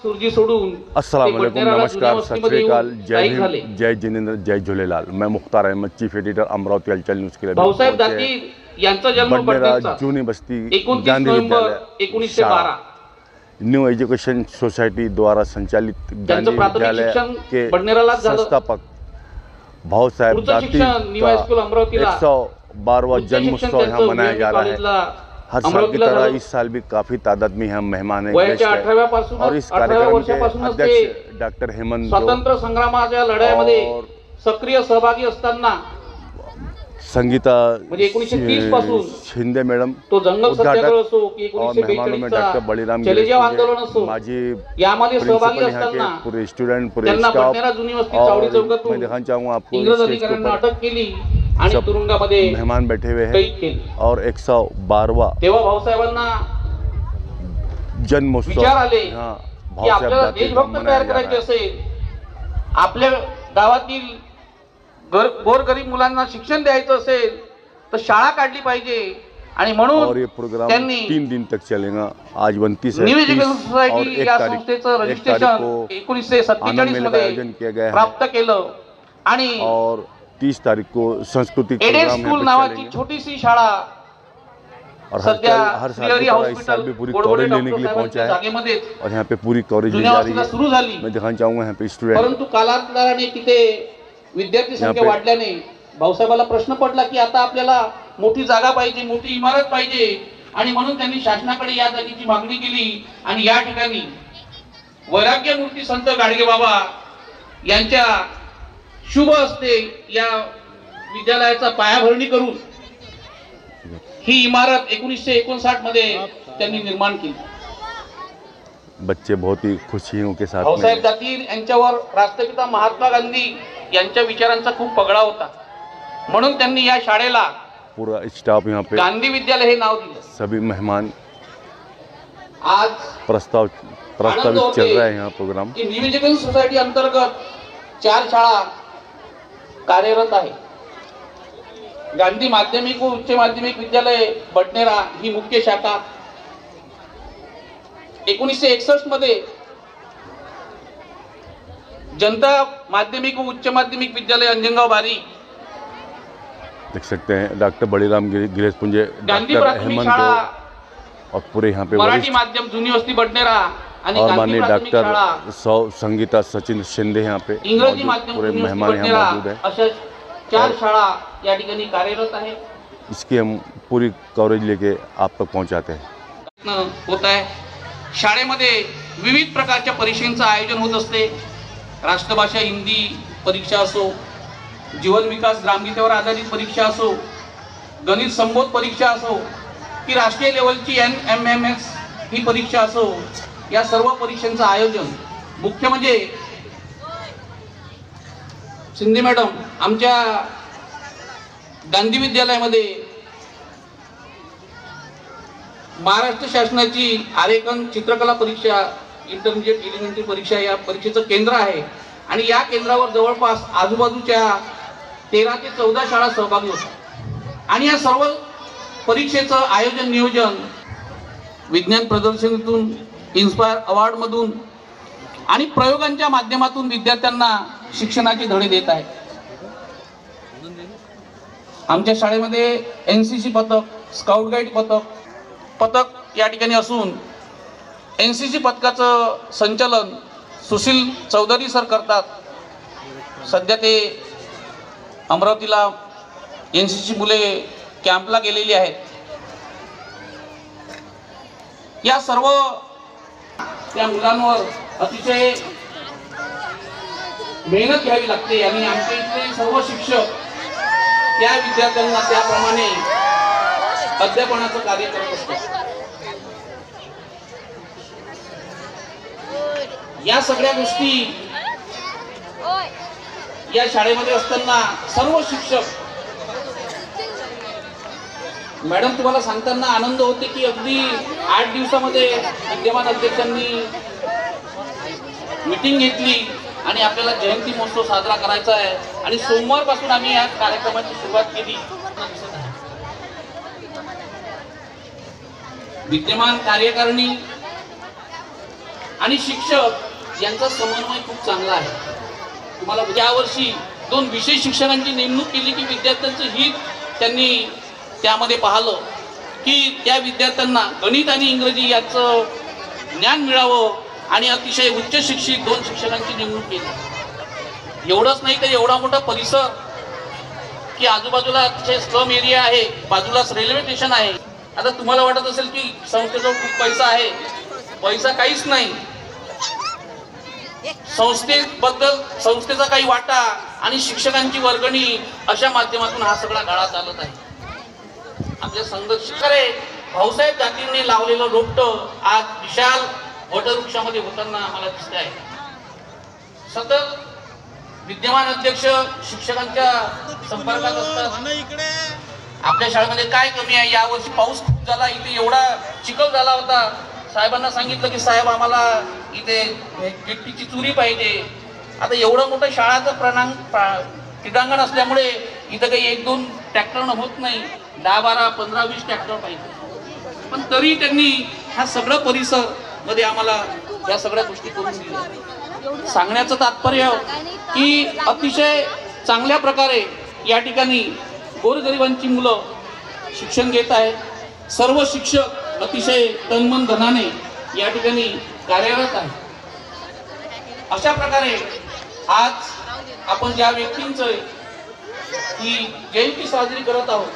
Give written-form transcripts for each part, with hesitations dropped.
सुरजी सोडून अस्सलाम वालेकुम, नमस्कार, सत श्री अकाल, जय भीम, जय जिनेंद्र, जय झूलेलाल। मैं मुख्तार अहमद, चीफ एडिटर, अमरावती हलचल न्यूज के लिए। भाऊसाहेब दाती यांचा जन्म बडनेरा जुनी बस्ती 29 गांधी नोव्हेंबर विद्यालय 1912 न्यू एजुकेशन सोसाइटी द्वारा संचालित गांधी विद्यालय के संस्थापक भाऊसाहेब दाती का 112वां जन्मोत्सव यहाँ मनाया जा रहा है। हर साल की तरह इस साल भी काफी तादाद में हम मेहमान हैं और इस कार्यक्रम के अध्यक्ष डॉक्टर हेमंत स्वातंत्र्य संग्रामाच्या लढ्यामध्ये सक्रिय सहभागी असताना संगीता म्हणजे 1930 पासून शिंदे मैडम तो जंगल सत्याग्रह असो की और मेहमानों में डॉक्टर बलिराम चलेजाव आंदोलन असो माजी यामध्ये सहभागी असताना पूरे स्टूडेंट पूरे त्यांना बडनेरा जुनी वस्ती चावडी चौकातून मैं दिखाना चाहूंगा आपको इंग्रज अधिकाऱ्यांना अटक केली आणि तुरुंगामध्ये मेहमान बैठे हुए हैं और 112वां तेव्हा भाऊसाहेबांना जन्मोत्सव विचार आले की आपल्याला देशभक्त तयार करायचे असेल, आपल्या गावातील गोरगरीब मुलांना शिक्षण द्यायचं असेल तर शाळा काढली पाहिजे आणि म्हणून और ये प्रोग्राम 3 दिन तक चलेगा। आज 29 है, न्यू एजुकेशन सोसायटी या संस्थेचं रजिस्ट्रेशन 1947 मध्ये प्राप्त केलं आणि और 30 तारीख को सांस्कृतिक एडेड प्रोग्राम स्कूल नावाची छोटीशी शाळा और हर साल की तरह इस साल भी पूरी कवरेज लेने के लिए पहुंचा है और यहाँ पे पूरी कवरेज ली जा रही है। मैं दिखाना चाहूंगा यहाँ पे स्टूडेंट, परंतु कालांतराने तिथे विद्यार्थी संख्या वाढल्याने भाऊसाहेबाला प्रश्न पडला की आता आपल्याला मोठी जागा पाहिजे, मोठी इमारत पाहिजे आणि म्हणून त्यांनी शासनाकडे या जागेची मागणी केली आणि या ठिकाणी वैराग्य मूर्ती संत गाडगे बाबा यांच्या शुभ हस्ते या विद्यालयाचा पायाभरणी करून ही इमारत 1959 मध्ये त्यांनी निर्माण केली। बच्चे बहुत ही खुशियों के साथ भाऊसाहेब दाती यांच्यावर राष्ट्रपिता महात्मा गांधी यांच्या विचारांचा खूप पगडा होता, म्हणून त्यांनी या शाळेला पूरा स्टाफ यहाँ पे गांधी विद्यालय हे नाव दिले। सभी मेहमान आज प्रस्तावित चल रहा है यहाँ प्रोग्राम। न्यू एजुकेशन सोसायटी अंतर्गत 4 शाळा कार्यरत आहे। गांधी माध्यमिक व उच्च माध्यमिक विद्यालय बडनेरा ही मुख्य शाखा 1961 मध्ये जनता माध्यमिक व उच्च माध्यमिक विद्यालय अंजनगाव बारी देख सकते हैं डॉक्टर बलिराम गिरीश पुंजे, डॉक्टर हेमंत और पूरे यहाँ पे मराठी माध्यम जुनी वस्ती बडनेरा और माननीय डॉक्टर संगीता सचिन शिंदे यहाँ पे इंग्रजी माध्यम पूरे मेहमान यहाँ मौजूद है। अशा 4 शाळा या ठिकाणी कार्यरत आहे। इसकी हम पूरी कवरेज लेके आप तक पहुँचाते हैं। होत आहे शाळेमध्ये विविध प्रकारच्या परीक्षांचं आयोजन होत असते। राष्ट्रभाषा हिंदी परीक्षा असो, जीवन विकास ग्रामगीतेवर आधारित परीक्षा असो, गणित संबोध परीक्षा असो की राष्ट्रीय लेवलची NMMS ही परीक्षा असो, या सर्व परीक्षांचं आयोजन मुख्य म्हणजे शिंदे मॅडम आमच्या गांधी विद्यालयामध्ये महाराष्ट्र शासनाची आरेखन चित्रकला परीक्षा इंटरमिजिएट एलिमेंटरी परीक्षा या परीक्षेचं केंद्र आहे आणि या केंद्रावर जवळपास आजूबाजूच्या 13 ते 14 शाळा सहभागी होतात आणि या सर्व परीक्षेचं आयोजन नियोजन विज्ञान प्रदर्शनीतून, इन्स्पायर अवॉर्ड मधून आणि प्रयोगांच्या माध्यमातून विद्यार्थ्यांना शिक्षणाचे धडे देत आहे। आमच्या शाळेमध्ये NCC पथक, स्काउट गाईड पथक या ठिकाणी असून NCC पथकाचं संचालन सुशील चौधरी सर करतात। सध्या ते अमरावतीला NCC मुले कॅम्पला गेलेली आहेत। या सर्व त्या मुलांवर अतिशय मेहनत घ्यावी लागते आणि आमचे इथले सर्व शिक्षक त्या विद्यार्थ्यांना त्याप्रमाणे अध्यापनाचं कार्य करत असतात। या सगळ्या गोष्टी या शाळेमध्ये असताना सर्व शिक्षक मॅडम तुम्हाला सांगताना आनंद होते की अगदी 8 दिवसामध्ये विद्यमान अध्यक्षांनी मीटिंग घेतली आणि आपल्याला जयंती महोत्सव साजरा करायचा आहे आणि सोमवारपासून आम्ही या कार्यक्रमाची सुरुवात केली। विद्यमान कार्यकारिणी आणि शिक्षक यांचा समन्वय खूप चांगला आहे. तुम्हाला यावर्षी 2 विशेष शिक्षकांची नेमणूक केली की विद्यार्थ्यांचं हित त्यांनी त्यामध्ये पाहिलं की त्या विद्यार्थ्यांना गणित आणि इंग्रजी याचं ज्ञान मिळावं आणि अतिशय उच्च शिक्षित 2 शिक्षकांची नेमणूक केली. एवढंच नाही तर एवढा मोठा परिसर की आजूबाजूला अतिशय स्लम एरिया आहे, बाजूलाच रेल्वे स्टेशन आहे. आता तुम्हाला वाटत असेल की संस्थेजवळ खूप पैसा आहे. पैसा काहीच नाही. संस्थेचा काही वाटा आणि शिक्षकांची वर्गणी अशा माध्यमातून हा सगळा गाळा चालत आहे. आपल्या संघर्षकारे भाऊसाहेब जातींनी लावलेलं रोपटं आज विशाल वटवृक्षामध्ये होताना आम्हाला दिसत आहे. सतत विद्यमान अध्यक्ष शिक्षकांच्या संपर्कात असतात. आपल्या शाळेमध्ये काय कमी आहे, यावर्षी पाऊस खूप झाला, इथे एवढा चिखल झाला होता. साहेबांना सांगितलं की साहेब आम्हाला इथे गिट्टीची चुरी पाहिजे. आता एवढं मोठं शाळाचं क्रीडांगण असल्यामुळे इथं काही 1-2 ट्रॅक्टरनं होत नाही, 10, 12, 15, 20 ट्रॅक्टर पाहिजे. पण तरी त्यांनी हा सगळं परिसर मध्ये आम्हाला या सगळ्या गोष्टी करून दिल्या. सांगण्याचं तात्पर्य की अतिशय चांगल्या प्रकारे या ठिकाणी गोरगरिबांची मुलं शिक्षण घेत आहेत. सर्व शिक्षक अतिशय तनमन धनाने या ठिकाणी कार्यरत आहेत. अशा प्रकारे आज आपण ज्या व्यक्तींचं ही जयंती साजरी करत आहोत,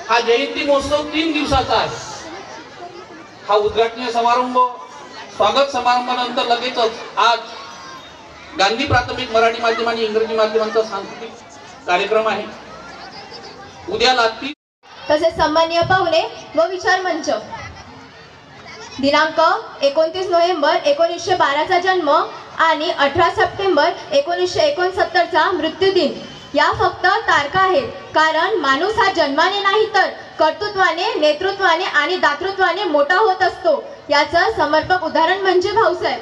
हा जयंती महोत्सव 3 दिवसाचा आहे. हा उद्घाटनीय समारंभ, स्वागत समारंभानंतर लगेचच आज गांधी प्राथमिक मराठी माध्यम आणि इंग्रजी माध्यमांचा सांस्कृतिक कार्यक्रम आहे. उद्या लागतील तसेच सन्माननीय पाहुणे व विचार मंच. दिनांक 29 नोव्हेंबर 1912चा जन्म आणि 18 सप्टेंबर 1969चा मृत्यूदिन या फक्त तारखा आहेत. कारण माणूस हा जन्माने नाही तर कर्तृत्वाने, नेतृत्वाने आणि दातृत्वाने मोठा होत असतो. याचं समर्पक उदाहरण म्हणजे भाऊसाहेब.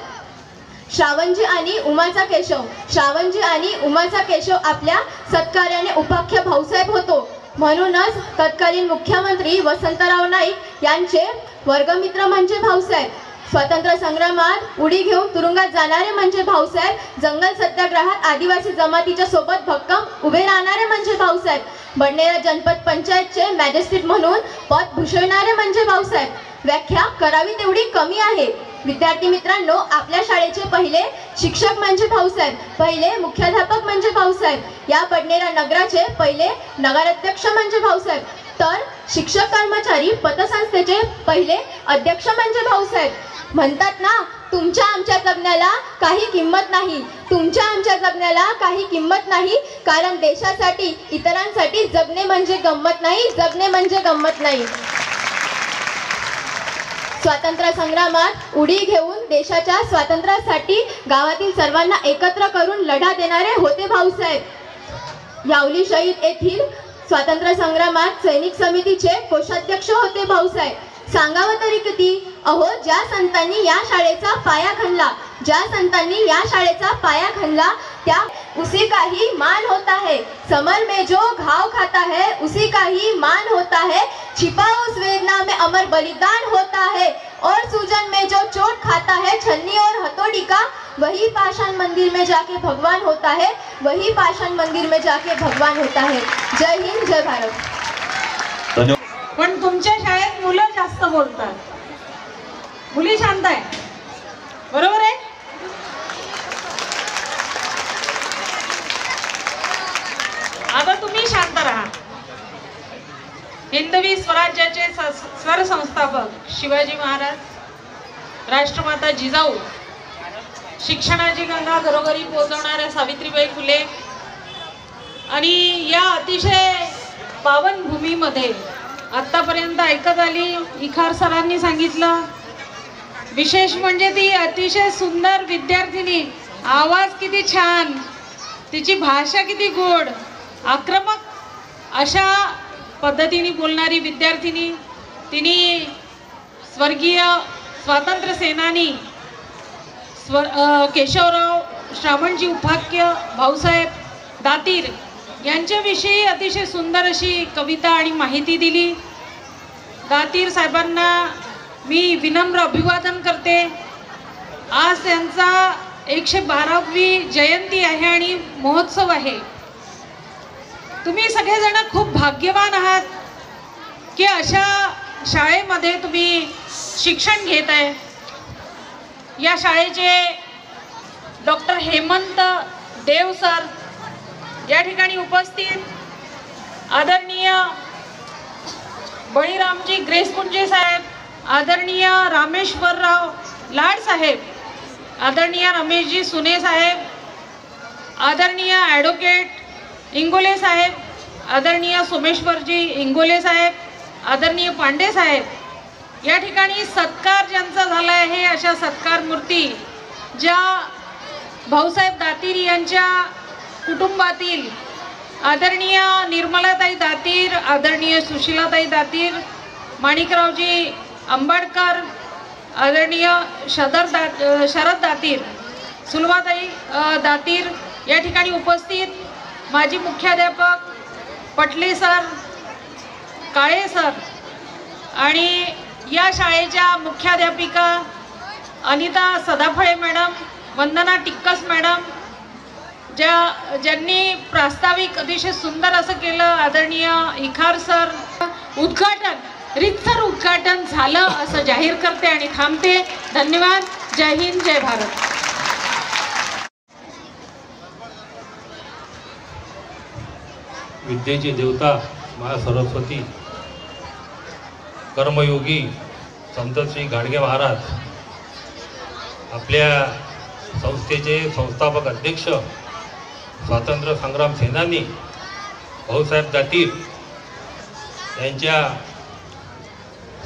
श्रावणजी आणि उमाचा केशव. श्रावणजी आणि उमाचा केशव आपल्या सत्कार्याने उपाख्य भाऊसाहेब होतो. म्हणूनच तत्कालीन मुख्यमंत्री वसंतराव नाईक यांचे वर्गमित्र म्हणजे भाऊसाहेब. स्वातंत्र्य संग्रामात उडी घेऊन तुरुंगात जाणारे म्हणजे भाऊसाहेब. जंगल सत्याग्रहात आदिवासी जमातीच्या सोबत भक्कम उभे राहणारे म्हणजे भाऊसाहेब. बडनेरा जनपद पंचायतचे मॅजिस्ट्रेट म्हणून पद भूषवणारे म्हणजे भाऊसाहेब. व्याख्या करावी तेवढी कमी आहे. विद्यार्थी मित्रांनो, आपल्या शाळेचे पहिले शिक्षक म्हणजे भाऊसाहेब, पहिले मुख्याध्यापक म्हणजे भाऊसाहेब. या बडनेरा नगराचे पहिले नगराध्यक्ष म्हणजे भाऊसाहेब. तर शिक्षक कर्मचारी पतसंस्थेचे पहिले अध्यक्ष म्हणजे भाऊसाहेब. म्हणतात ना, तुमच्या आमच्या जगण्याला काही किंमत नाही, तुमच्या आमच्या जगण्याला काही किंमत नाही. कारण देशासाठी, इतरांसाठी जगणे म्हणजे गंमत नाही, जगणे म्हणजे गंमत नाही. स्वातंत्र्य संग्रामात उडी घेऊन देशाच्या स्वातंत्र्यासाठी गावातील सर्वांना एकत्र करून लढा देणारे होते भाऊसाहेब. यावली शहीद येथील स्वातंत्र्य संग्रामात सैनिक समितीचे कोषाध्यक्ष होते भाऊसाहेब. सांगावं तरी किती? अहो, ज्या संतांनी या शाळेचा पाया खणला, ज्या संतांनी या शाळेचा पाया खणला, त्या उसी का ही मान होता है. समर में जो घाव खाता है उसी का ही मान होता है. छिपा उस वेदना में अमर बलिदान होता है. और सूजन में जो चोट खाता है छन्नी और हथौड़ी का, वही पाषाण मंदिर में जाके भगवान होता है, वही पाषाण मंदिर में जाके भगवान होता है. जय हिंद, जय भारत. पण तुमच्या शाळेत मुलं जास्त बोलतात, मुली शांत आहे, बरोबर आहे? आता तुम्ही शांत राहा. हिंदवी स्वराज्याचे सरसंस्थापक शिवाजी महाराज, राष्ट्रमाता जिजाऊ, शिक्षणाची गंगा घरोघरी पोहोचवणाऱ्या सावित्रीबाई फुले आणि या अतिशय पावन भूमीमध्ये आतापर्यंत ऐकत आली. इखार सरांनी सांगितलं, विशेष म्हणजे ती अतिशय सुंदर विद्यार्थिनी, आवाज किती छान, तिची भाषा किती गोड, आक्रमक अशा पद्धतीने बोलणारी विद्यार्थिनी. तिने स्वर्गीय स्वातंत्र्य सेनानी केशवराव श्रावणजी उपाख्य भाऊसाहेब दातीर यांच्याविषयी अतिशय सुंदर अशी कविता आणि माहिती दिली. दातीर साहेबांना मी विनम्र अभिवादन करते. आज त्यांचा 112वी जयंती आहे आणि महोत्सव आहे. तुम्ही सगळेजण खूप भाग्यवान आहात की अशा शाळेमध्ये तुम्ही शिक्षण घेत आहे. या शाळेचे डॉक्टर हेमंत देव सर या ठिकाणी उपस्थित, आदरणीय बळीरामजी ग्रेसपुंजे साहेब, आदरणीय रामेश्वरराव लाड साहेब, आदरणीय रमेशजी सुने साहेब, आदरणीय ॲडव्होकेट इंगोले साहेब, आदरणीय सोमेश्वरजी इंगोले साहेब, आदरणीय पांडे साहेब, या ठिकाणी सत्कार ज्यांचा झाला आहे अशा सत्कार मूर्ती ज्या भाऊसाहेब दातीर यांच्या कुटुंबातील आदरणीय निर्मलाताई दातीर, आदरणीय सुशीलाताई दातीर, माणिकरावजी आंबेडकर, आदरणीय शरद दातीर, सुलभाताई दातीर या ठिकाणी उपस्थित, माजी मुख्याध्यापक पटले सर, काळे सर आणि या शाळेच्या मुख्याध्यापिका अनिता सदाफळे मॅडम, वंदना टिक्कस मॅडम, ज्यांनी प्रास्ताविक अतिशय सुंदर असं केलं, आदरणीय इखार सर. उद्घाटन रितसर उद्घाटन झालं असं जाहीर करते आणि थांबते. धन्यवाद. जय हिंद, जय भारत. विद्येची देवता माँ सरस्वती, कर्मयोगी संत श्री गाडगे महाराज, आपल्या संस्थेचे संस्थापक अध्यक्ष, स्वातंत्र्य संग्राम सेनानी भाऊसाहेब दातीर यांच्या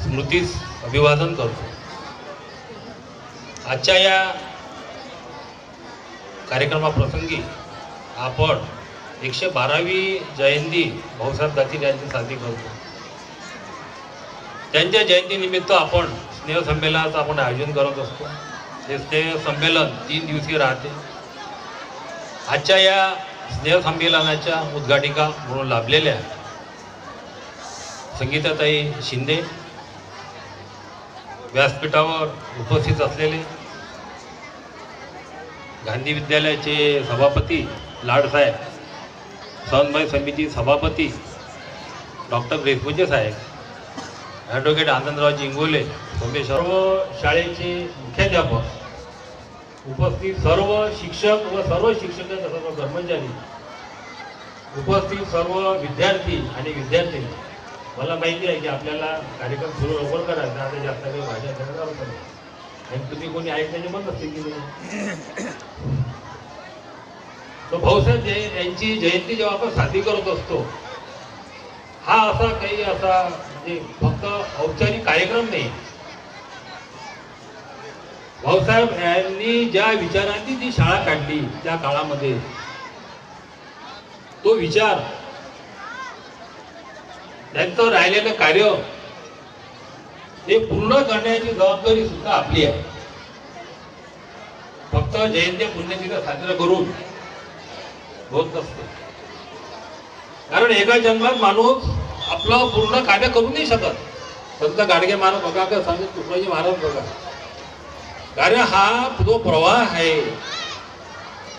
स्मृतीस अभिवादन करतो. आजच्या या कार्यक्रमाप्रसंगी आपण 112वी जयंती भाऊसाहेब दातीर यांची साजरी करतो. त्यांच्या जयंतीनिमित्त आपण स्नेहसंमेलनाचं आपण आयोजन करत असतो. हे स्नेहसंमेलन 3 दिवसीय राहते. आजच्या या स्नेहसंमेलनाच्या उद्घाटिका म्हणून लाभलेल्या संगीताताई शिंदे, व्यासपीठावर उपस्थित असलेले गांधी विद्यालयाचे सभापती लाडसाहेब, समन्वय समिती सभापती डॉक्टर ग्रेसपुंजे साहेब, ॲडव्होकेट आनंदरावजी इंगोले, सर्व शाळेचे मुख्याध्यापक, उपस्थित सर्व शिक्षक व सर्व शिक्षकांचे सर्व कर्मचारी, उपस्थित सर्व विद्यार्थी आणि विद्यार्थिनी. मला माहिती आहे की आपल्याला कार्यक्रम सुरू लवकर करायचा, आता जास्त काही भाषा करत आहोत आणि तुम्ही कोणी ऐकण्याचे म्हणत असतील की नाही. तो भाऊसाहेब यांची जयंती जेव्हा आपण साजरी करत असतो, हा असा काही असा म्हणजे फक्त औपचारिक कार्यक्रम नाही. भाऊसाहेब यांनी ज्या विचारांनी जी शाळा काढली त्या काळामध्ये, तो विचार, त्यांचं राहिलेलं कार्य ते पूर्ण करण्याची जबाबदारी सुद्धा आपली आहे. फक्त जयंती पुण्यतिथी साजरा करून होत नसते, कारण एका जन्मात माणूस आपलं पूर्ण कार्य करू नाही शकत. संत गाडगे महाराज बघा का, संत तुकडोजी महाराज बघा, कार्य हा जो प्रवाह आहे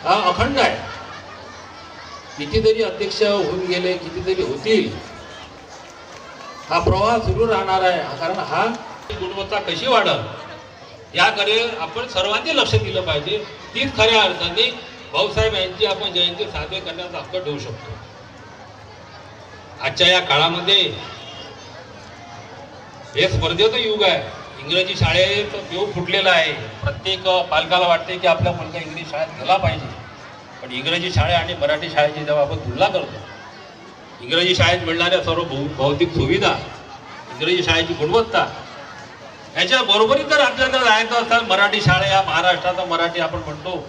हा अखंड आहे. कितीतरी अध्यक्ष होऊन गेले, कितीतरी होतील, हा प्रवाह सुरू राहणार आहे. कारण हा गुणवत्ता कशी वाढल याकडे आपण सर्वांनी लक्ष दिलं पाहिजे. तीच खऱ्या अर्थाने भाऊसाहेब यांची आपण जयंती साजरी करण्याचा हक्क ठेवू शकतो. आजच्या या काळामध्ये हे स्पर्धेचं युग आहे. इंग्रजी शाळेत योग फुटलेला आहे. प्रत्येक पालकाला वाटते की आपला मुलगा इंग्रजी शाळेत गेला पाहिजे, पण इंग्रजी शाळे आणि मराठी शाळेची जेव्हा आपण तुलना करतो, इंग्रजी शाळेत मिळणाऱ्या सर्व भौतिक सुविधा, इंग्रजी शाळेची गुणवत्ता, याच्या बरोबरीत जर आपल्याला जायचं असेल, मराठी शाळा या महाराष्ट्राचा मराठी आपण म्हणतो,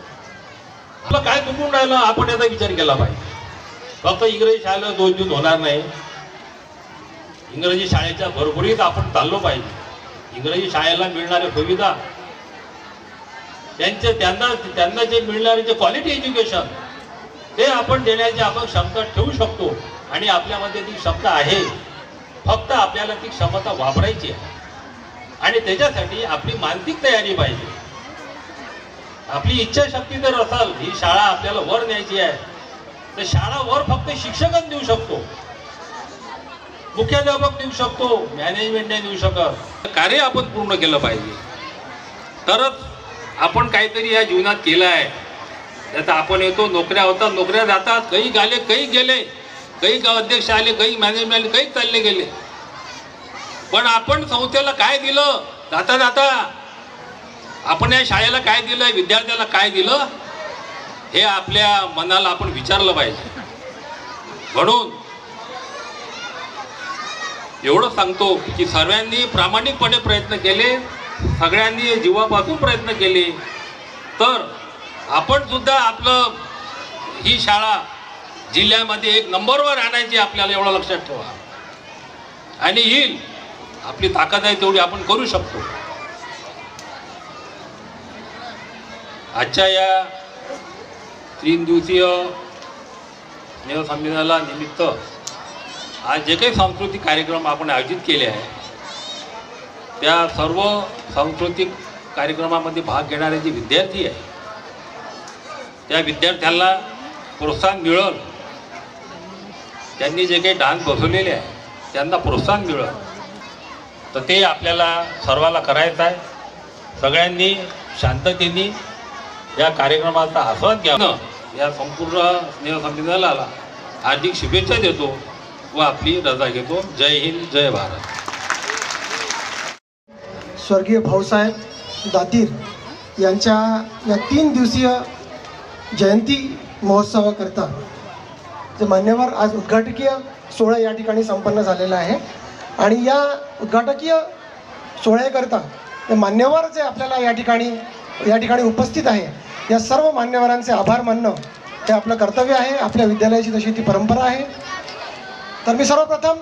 आपलं काय चुकून राहिलं आपण याचा विचार केला पाहिजे. फक्त इंग्रजी शाळेला 2 दिवस होणार नाही. इंग्रजी शाळेच्या भरभरीत आपण चाललो पाहिजे. इंग्रजी शाळेला मिळणाऱ्या सुविधा, त्यांना जे मिळणारे जे क्वालिटी एज्युकेशन, ते आपण देण्याची आपण क्षमता ठेवू शकतो. आणि आपल्यामध्ये ती क्षमता आहे, फक्त आपल्याला ती क्षमता वापरायची आहे. आणि त्याच्यासाठी आपली मानसिक तयारी पाहिजे. आपली इच्छाशक्ती जर असेल, ही शाळा आपल्याला वर न्यायची आहे, तर शाळा वर फक्त शिक्षकच नेऊ शकतो, मुख्याध्यापक नेऊ शकतो, मॅनेजमेंट नाही नेऊ शकत. कार्य आपण पूर्ण केलं पाहिजे, तरच आपण काहीतरी या जीवनात केलं आहे. त्याचा आपण येतो, नोकऱ्या होतात, नोकऱ्या जातात, काही आले काही गेले, काही अध्यक्ष आले, काही मॅनेजमेंट आले, काही चालले गेले. पण आपण संस्थेला काय दिलं, जाता जाता आपण या शाळेला काय दिलं, विद्यार्थ्याला काय दिलं, हे आपल्या मनाला आपण विचारलं पाहिजे. म्हणून एवढं सांगतो की सर्वांनी प्रामाणिकपणे प्रयत्न केले, सगळ्यांनी जीवापासून प्रयत्न केले, तर आपण सुद्धा आपलं ही शाळा जिल्ह्यामध्ये एक नंबरवर आणायची, आपल्याला एवढं लक्षात ठेवा. आणि येईल, आपली ताकद आहे तेवढी आपण करू शकतो. आजच्या या 3 दिवसीय स्नेहसंमेलनाला निमित्त आज जे काही सांस्कृतिक कार्यक्रम आपण आयोजित केले आहे, त्या सर्व सांस्कृतिक कार्यक्रमामध्ये भाग घेणारे जे विद्यार्थी आहे, त्या विद्यार्थ्यांना प्रोत्साहन मिळेल, त्यांनी जे काही डान्स बसवलेले आहे त्यांना प्रोत्साहन मिळेल, तर ते आपल्याला सर्वाला करायचं आहे. सगळ्यांनी शांततेने या कार्यक्रमाचा आस्वाद घ्यावा. या संपूर्ण स्नेहसंमेलनाला हार्दिक शुभेच्छा देतो व आपली रजा घेतो. जय हिंद, जय भारत. स्वर्गीय भाऊसाहेब दातीर यांच्या या 3 दिवसीय जयंती महोत्सवाकरता जे मान्यवर आज उद्घाटकीय सोहळा या ठिकाणी संपन्न झालेला आहे. आणि या उद्घाटकीय सोहळ्याकरता ते मान्यवर जे आपल्याला या ठिकाणी उपस्थित आहे, या सर्व मान्यवरांचे आभार मानणं हे आपलं कर्तव्य आहे. आपल्या विद्यालयाची तशी ती परंपरा आहे. तर मी सर्वप्रथम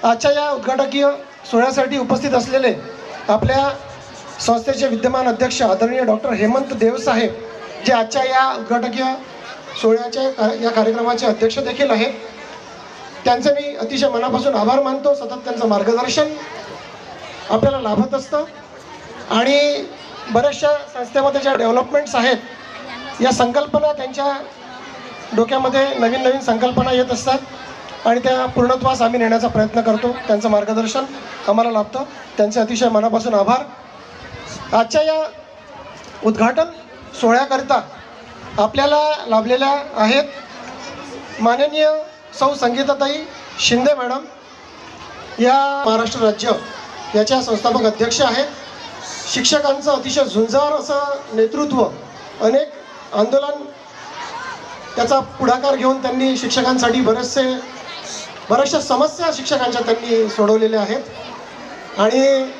आजच्या या उद्घाटकीय सोहळ्यासाठी उपस्थित असलेले आपल्या संस्थेचे विद्यमान अध्यक्ष आदरणीय डॉक्टर हेमंत देवसाहेब, जे आजच्या या उद्घाटकीय सोहळ्याच्या या कार्यक्रमाचे अध्यक्ष देखील आहेत, त्यांचे मी अतिशय मनापासून आभार मानतो. सतत त्यांचं मार्गदर्शन आपल्याला लाभत असतं. आणि बऱ्याचशा संस्थेमध्ये ज्या डेव्हलपमेंट्स आहेत, या संकल्पना त्यांच्या डोक्यामध्ये नवीन नवीन संकल्पना येत असतात आणि त्या पूर्णत्वास आम्ही नेण्याचा प्रयत्न करतो. त्यांचं मार्गदर्शन आम्हाला लाभतं. त्यांचे अतिशय मनापासून आभार. आजच्या या उद्घाटन सोहळ्याकरता आपल्याला लाभलेल्या आहेत माननीय सौ संगीताताई शिंदे मॅडम, या महाराष्ट्र राज्य याच्या संस्थापक अध्यक्ष आहेत. शिक्षकांचं अतिशय झुंजार असं नेतृत्व, अनेक आंदोलन त्याचा पुढाकार घेऊन त्यांनी शिक्षकांसाठी बऱ्याचशा समस्या शिक्षकांच्या त्यांनी सोडवलेल्या आहेत. आणि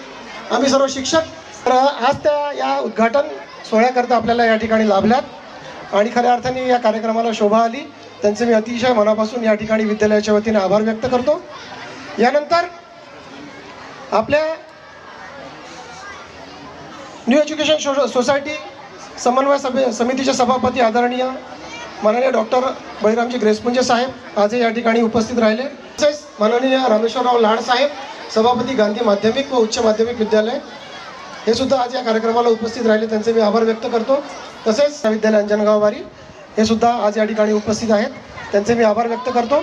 आम्ही सर्व शिक्षक आज त्या या उद्घाटन सोहळ्याकरता आपल्याला या ठिकाणी लाभल्यात आणि खऱ्या अर्थाने या कार्यक्रमाला शोभा आली. त्यांचे मी अतिशय मनापासून या ठिकाणी विद्यालयाच्या वतीने आभार व्यक्त करतो. यानंतर आपल्या न्यू एज्युकेशन सोसायटी समन्वय समितीचे सभापती आदरणीय माननीय डॉक्टर बळीरामजी ग्रेसपुंजे साहेब आजही या ठिकाणी उपस्थित राहिले. तसेच माननीय रामेश्वरराव लाड साहेब, सभापती गांधी माध्यमिक व उच्च माध्यमिक विद्यालय, हे सुद्धा आज या कार्यक्रमाला उपस्थित राहिले. त्यांचे मी आभार व्यक्त करतो. तसेच विद्यालय अंजनगाव वारी हे सुद्धा आज या ठिकाणी उपस्थित आहेत. त्यांचे मी आभार व्यक्त करतो.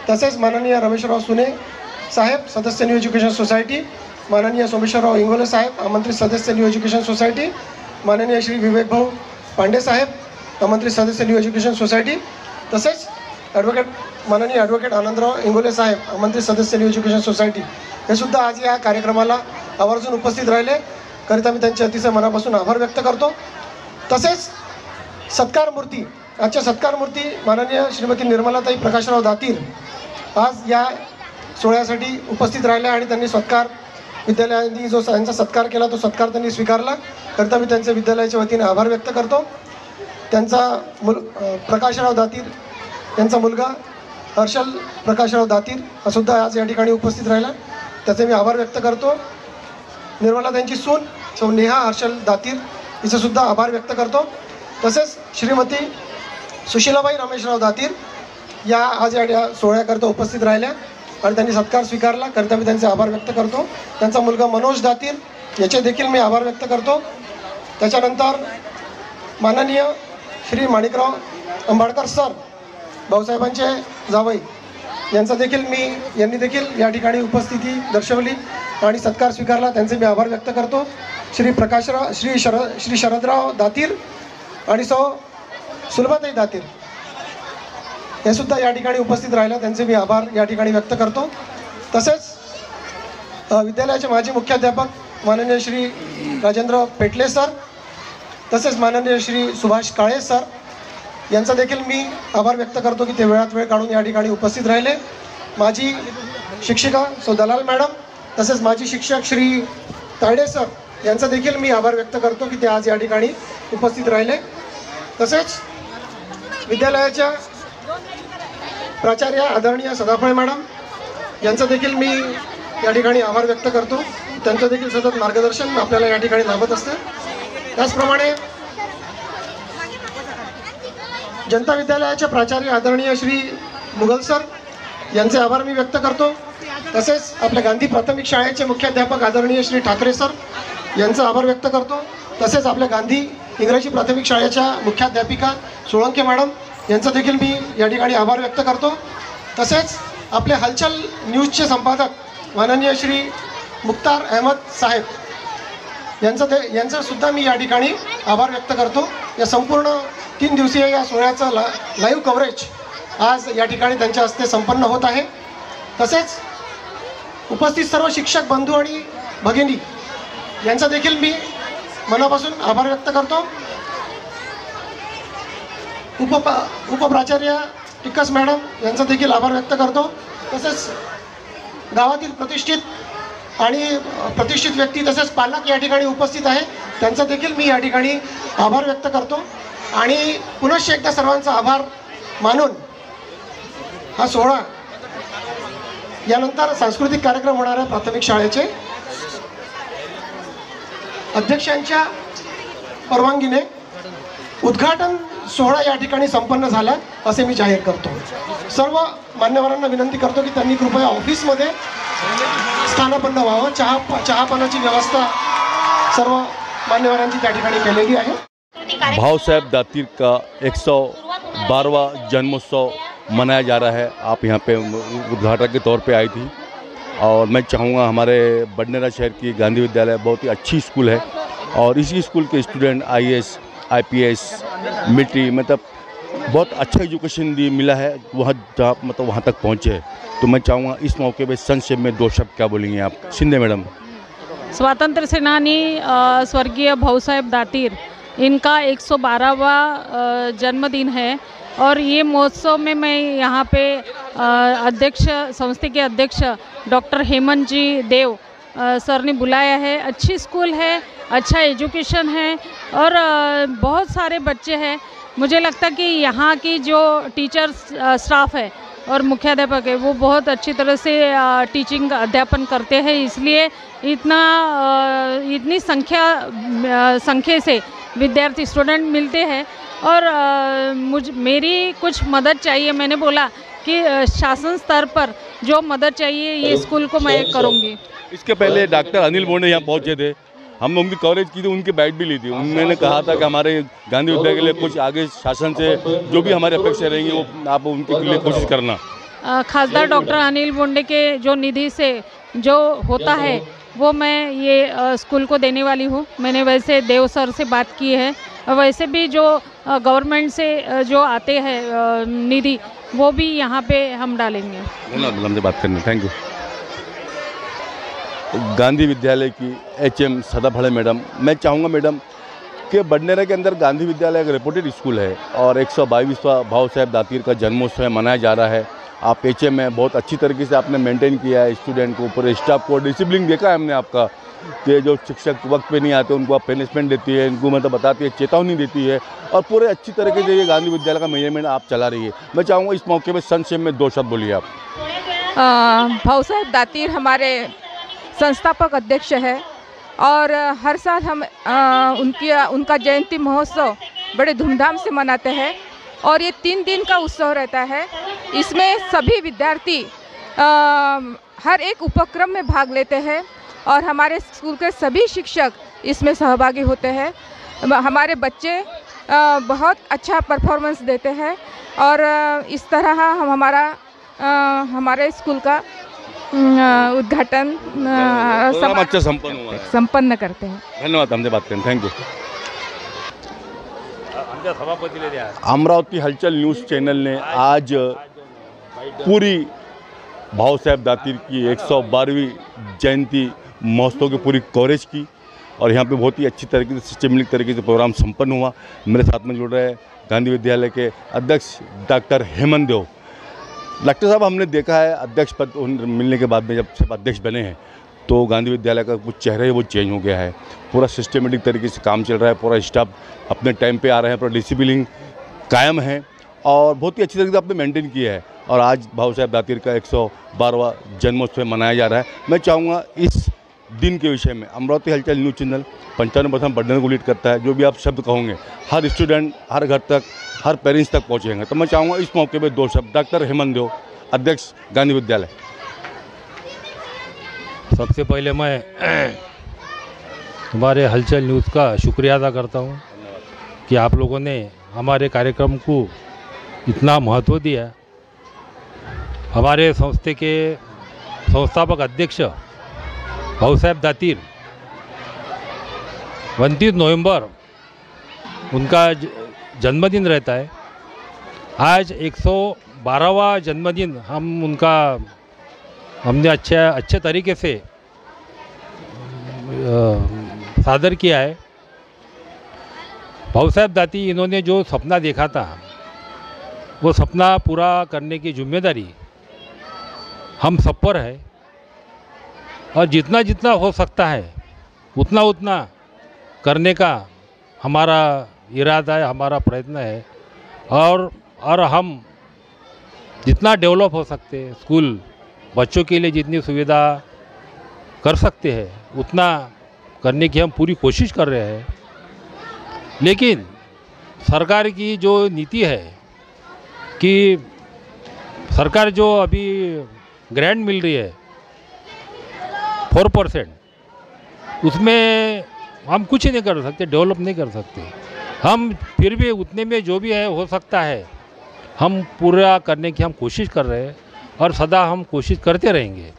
तसेच माननीय रमेशराव सुने साहेब, सदस्य न्यू एज्युकेशन सोसायटी, माननीय सोमेश्वरराव इंगोले साहेब, आमंत्रित सदस्य न्यू एज्युकेशन सोसायटी, माननीय श्री विवेक भाऊ पांडे साहेब, आमंत्रित सदस्य न्यू एज्युकेशन सोसायटी, तसेच माननीय ॲडव्होकेट आनंदराव इंगोले साहेब, आमंत्रित सदस्य न्यू एज्युकेशन सोसायटी, हे सुद्धा आज या कार्यक्रमाला आवर्जून उपस्थित राहिले. करिता मी त्यांचे अतिशय मनापासून आभार व्यक्त करतो. तसेच सत्कार मूर्ती, आजच्या सत्कार मूर्ती माननीय श्रीमती निर्मलाताई प्रकाशराव दातीर आज या सोहळ्यासाठी उपस्थित राहिल्या आणि त्यांनी विद्यालयाने जो त्यांचा सत्कार केला तो सत्कार त्यांनी स्वीकारला. करता मी त्यांचे विद्यालयाच्या वतीने आभार व्यक्त करतो. त्यांचा प्रकाशराव दातीर यांचा मुलगा हर्षल प्रकाशराव दातीर हा सुद्धा आज या ठिकाणी उपस्थित राहिला, त्याचे मी आभार व्यक्त करतो. निर्मलाताईंची सून सौ नेहा हर्षल दातीर हिचे सुद्धा आभार व्यक्त करतो. तसेच श्रीमती सुशीलाबाई रमेशराव दातीर या आज या सोहळ्याकरता उपस्थित राहिल्या आणि त्यांनी सत्कार स्वीकारला, करता मी त्यांचे आभार व्यक्त करतो. त्यांचा मुलगा मनोज दातीर याचे देखील मी आभार व्यक्त करतो. त्याच्यानंतर माननीय श्री माणिकराव अंबाडकर सर, भाऊसाहेबांचे जावई यांनी देखील या ठिकाणी उपस्थिती दर्शवली आणि सत्कार स्वीकारला. त्यांचे मी आभार व्यक्त करतो. श्री शरदराव दातीर आणि सौ सुलभाताई दातीर हे सुद्धा या ठिकाणी उपस्थित राहिला, त्यांचे मी आभार या ठिकाणी व्यक्त करतो. तसेच विद्यालयाचे माजी मुख्याध्यापक माननीय श्री राजेंद्र पेटले सर, तसेच माननीय श्री सुभाष काळे सर यांचा देखील मी आभार व्यक्त करतो की ते वेळात वेळ काढून या ठिकाणी उपस्थित राहिले. माझी शिक्षिका सौ दलाल मॅडम, तसेच माजी शिक्षक श्री तायडे सर यांचा देखील मी आभार व्यक्त करतो की ते आज या ठिकाणी उपस्थित राहिले. तसेच विद्यालयाच्या प्राचार्य आदरणीय सदाफळे मॅडम यांचा देखील मी या ठिकाणी आभार व्यक्त करतो. त्यांचं देखील सतत मार्गदर्शन आपल्याला या ठिकाणी लाभत असते. त्याचप्रमाणे जनता विद्यालयाचे प्राचार्य आदरणीय श्री मुघल सर यांचे आभार मी व्यक्त करतो. तसेच आपल्या गांधी प्राथमिक शाळेचे मुख्याध्यापक आदरणीय श्री ठाकरे सर यांचा आभार व्यक्त करतो. तसेच आपल्या गांधी इंग्रजी प्राथमिक शाळेच्या मुख्याध्यापिका सोळंके मॅडम यांचा देखील मी या ठिकाणी आभार व्यक्त करतो. तसेच आपले हालचाल न्यूजचे संपादक माननीय श्री मुख्तार अहमद साहेब यांचा सुद्धा मी या ठिकाणी आभार व्यक्त करतो. या संपूर्ण 3 दिवसीय या सोहळ्याचं लाईव्ह कव्हरेज आज या ठिकाणी त्यांच्या हस्ते संपन्न होत आहे. तसेच उपस्थित सर्व शिक्षक बंधू आणि भगिनी यांचा देखील मी मनापासून आभार व्यक्त करतो. उपप्राचार्य टिक्कस मॅडम यांचा देखील आभार व्यक्त करतो. तसेच गावातील प्रतिष्ठित व्यक्ती तसेच पालक या ठिकाणी उपस्थित आहे, त्यांचा देखील मी या ठिकाणी आभार व्यक्त करतो. आणि पुनश्च एकदा सर्वांचा आभार मानून हा सोहळा यानंतर सांस्कृतिक कार्यक्रम होणाऱ्या प्राथमिक शाळेचे अध्यक्षांच्या परवानगीने उद्घाटन सोहळा या ठिकाणी संपन्न झाला असे मी जाहीर करतो. सर्व मान्यवरांना विनंती करतो की त्यांनी कृपया ऑफिसमध्ये स्थानापन्न व्हावं. चहापानाची व्यवस्था सर्व मान्यवरांची त्या ठिकाणी केलेली आहे. भाऊ साहब दातीर का 112वां जन्मोत्सव मनाया जा रहा है. आप यहाँ पे उद्घाटक के तौर पे आई थी और मैं चाहूँगा हमारे बडनेरा शहर की गांधी विद्यालय बहुत ही अच्छी स्कूल है और इसी स्कूल के स्टूडेंट IAS IPS मिलिट्री मतलब बहुत अच्छा एजुकेशन मिला है वहाँ जहाँ मतलब वहाँ तक पहुँचे हैं. तो मैं चाहूँगा इस मौके पे संक्षेप में 2 शब्द क्या बोलेंगे आप? शिंदे मैडम. स्वातंत्र्य सेनानी स्वर्गीय भाऊसाहेब दातीर इनका 112वां जन्मदिन है और ये महोत्सव में मैं यहाँ पे संस्था के अध्यक्ष डॉक्टर हेमंत जी देव सर ने बुलाया है. अच्छी स्कूल है, अच्छा एजुकेशन है और बहुत सारे बच्चे हैं. मुझे लगता कि यहाँ की जो टीचर्स स्टाफ है और मुख्याध्यापक है वो बहुत अच्छी तरह से टीचिंग अध्यापन करते हैं, इसलिए इतनी संख्या से विद्यार्थी स्टूडेंट मिलते हैं और मेरी कुछ मदद चाहिए. मैंने बोला कि शासन स्तर पर जो मदद चाहिए ये स्कूल को मैं करूँगी. इसके पहले डॉक्टर अनिल बोंडे यहाँ पहुँचे थे, हमने उनकी कवरेज की थी, उनकी बाइट भी ली थी. उन्होंने कहा था कि हमारे गांधी विद्यालय के लिए कुछ आगे शासन से जो भी हमारी अपेक्षा रहेंगी वो आप उनके लिए कोशिश करना. खासदार डॉक्टर अनिल बोंडे के जो निधि से जो होता है वो मैं ये स्कूल को देने वाली हूँ. मैंने वैसे देव सर से बात की है और वैसे भी जो गवर्नमेंट से जो आते हैं निधि वो भी यहाँ पे हम डालेंगे. हमसे बात करनी. Thank you. गांधी विद्यालय की HM सदाफळे मैडम, मैं चाहूँगा मैडम कि बडनेरा के अंदर गांधी विद्यालय एक रेपुटेड स्कूल है और 122वां भाऊ साहब दातीर का जन्मोत्सव मनाया जा रहा है. आप HM में बहुत अच्छी तरीके से आपने मेंटेन किया है स्टूडेंट को, पूरे स्टाफ को डिसिप्लिन देखा है हमने आपका कि जो शिक्षक वक्त पे नहीं आते उनको आप पनिशमेंट देती है, इनको मतलब बताती है, चेतावनी देती है और पूरे अच्छी तरीके से ये गांधी विद्यालय का मैनेजमेंट आप चला रही है. मैं चाहूँगा इस मौके पर संक्षेप में 2 शब्द बोलिए आप. भाऊ साहब दातीर हमारे संस्थापक अध्यक्ष है और हर साल हम उनका जयंती महोत्सव बड़े धूमधाम से मनाते हैं और ये 3 दिन का उत्सव रहता है. इसमें सभी विद्यार्थी हर एक उपक्रम में भाग लेते हैं और हमारे स्कूल के सभी शिक्षक इसमें सहभागी होते हैं. हमारे बच्चे बहुत अच्छा परफॉर्मेंस देते हैं और इस तरह हम हमारे स्कूल का उद्घाटन अच्छा संपन्न हुआ है। संपन्न करते हैं। धन्यवाद, हमसे बात करें, थैंक यू। सभापती अमरावती हलचल न्यूज़ चैनल ने आज पूरी भाऊसाहेब दातीर की 112वीं जयंती महोत्सव की पूरी कवरेज की और यहाँ पे बहुत ही अच्छी तरीके से सिस्टमेटिक तरीके से प्रोग्राम संपन्न हुआ। मेरे साथ में जुड़ रहे गांधी विद्यालय के अध्यक्ष डॉक्टर हेमंत देव। डॉक्टर साहब, हमने देखा है अध्यक्ष पद मिलने के बाद में जब सब अध्यक्ष बने हैं तो गांधी विद्यालय का कुछ चेहरा है वो चेंज हो गया है। पूरा सिस्टमेटिक तरीके से काम चल रहा है, पूरा स्टाफ अपने टाइम पे आ रहे हैं, पूरा डिसिप्लिन कायम है और बहुत ही अच्छी तरीके से आपने मेंटेन किया है। और आज भाऊसाहेब दातीर का 112वां जन्मोत्सव मनाया जा रहा है। मैं चाहूँगा इस दिन के विषय में अमरावती हलचल न्यूज़ चैनल 95% बढ़ने को लीड करता है। जो भी आप शब्द कहोगे हर स्टूडेंट, हर घर तक, हर पेरेंट्स तक पहुँचेंगे। तो मैं चाहूँगा इस मौके पर 2 शब्द। डॉक्टर हेमंत देव, अध्यक्ष गांधी विद्यालय। सबसे पहले मैं हमारे हलचल न्यूज़ का शुक्रिया अदा करता हूँ कि आप लोगों ने हमारे कार्यक्रम को इतना महत्व दिया। हमारे संस्था के संस्थापक अध्यक्ष भाऊसाहेब दातीर 29 नवंबर उनका जन्मदिन रहता है। आज 112वां जन्मदिन हमने अच्छे तरीके से सादर किया है। भाऊसाहेब दातीर इन्होंने जो सपना देखा था वो सपना पूरा करने की जिम्मेदारी हम सब पर है और जितना जितना हो सकता है उतना उतना करने का हमारा इरादा है, हमारा प्रयत्न है। और हम जितना डेवलप हो सकते हैं, स्कूल बच्चों के लिए जितनी सुविधा कर सकते हैं उतना करने की हम पूरी कोशिश कर रहे हैं। लेकिन सरकार की जो नीति है कि सरकार जो अभी ग्रांट मिल रही है 4%, उसमें हम कुछ नहीं कर सकते, डेवलप नहीं कर सकते। हम फिर भी उतने में जो भी है हो सकता है हम पूरा करने की हम कोशिश कर रहे हैं और सदा हम कोशिश करते रहेंगे।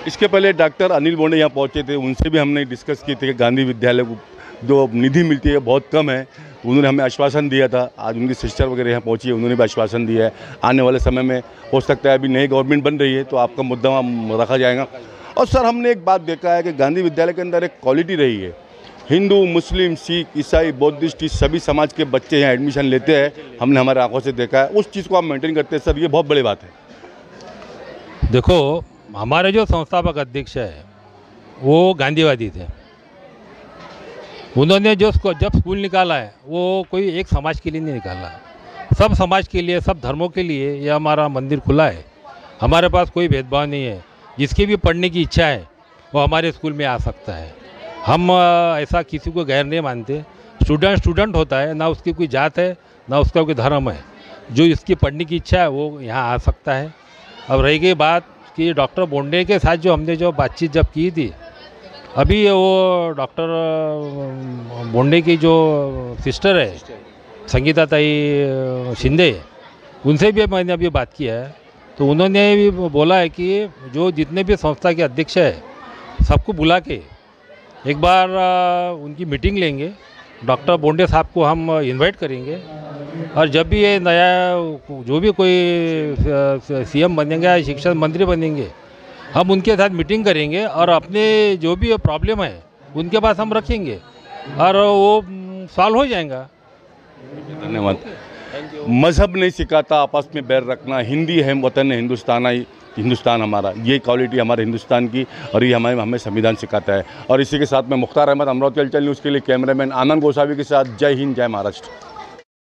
इसके पहले डॉक्टर अनिल बोंडे यहाँ पहुँचे थे, उनसे भी हमने डिस्कस किए थे कि गांधी विद्यालय को जो निधि मिलती है बहुत कम है। उन्होंने हमें आश्वासन दिया था। आज उनकी सिस्टर वगैरह यहाँ पहुँची है, उन्होंने भी आश्वासन दिया है आने वाले समय में हो सकता है, अभी नई गवर्नमेंट बन रही है तो आपका मुद्दा वहाँ रखा जाएगा। और सर, हमने एक बात देखा है कि गांधी विद्यालय के अंदर एक क्वालिटी रही है। हिंदू, मुस्लिम, सिख, ईसाई, बौद्धिस्ट, सभी समाज के बच्चे यहाँ एडमिशन लेते हैं। हमने हमारे आंखों से देखा है। उस चीज़ को आप मेंटेन करते हैं सर, ये बहुत बड़ी बात है। देखो, हमारे जो संस्थापक अध्यक्ष है वो गांधीवादी थे। उन्होंने जब स्कूल निकाला है वो कोई एक समाज के लिए नहीं निकाला, सब समाज के लिए, सब धर्मों के लिए ये हमारा मंदिर खुला है। हमारे पास कोई भेदभाव नहीं है। जिसकी भी पढ़ने की इच्छा है वो हमारे स्कूल में आ सकता है। हम ऐसा किसी को गैर नहीं मानते। स्टूडेंट होता है, ना उसकी कोई जात है ना उसका कोई धर्म है। जो इसकी पढ़ने की इच्छा है वो यहाँ आ सकता है। अब रही गई बात कि डॉक्टर बोंडे के साथ जो हमने जो बातचीत जब की थी, अभी वो डॉक्टर बोंडे की जो सिस्टर है संगीता ताई शिंदे, उनसे भी मैंने अभी बात किया है। तो उन्होंने भी बोला है कि जो जितने भी संस्था के अध्यक्ष है सबको बुला के एक बार उनकी मीटिंग लेंगे। डॉक्टर बोंडे साहब को हम इनवाइट करेंगे और जब भी ये नया जो भी कोई सीएम बनेंगे या शिक्षा मंत्री बनेंगे, हम उनके साथ मीटिंग करेंगे और अपने जो भी प्रॉब्लम है उनके पास हम रखेंगे और वो सॉल्व हो जाएगा। धन्यवाद। मज़हब नहीं सिखाता आपस में बैर रखना, हिंदी है वतन है हिंदुस्तान हमारा, ये क्वालिटी हमारे हिंदुस्तान की और ये हमें संविधान सिखाता है। और इसी के साथ में मुख्तार अहमद, अमरावती हलचल न्यूज़ के लिए कैमरामैन आनंद गोसावी के साथ, जय हिंद, जय महाराष्ट्र।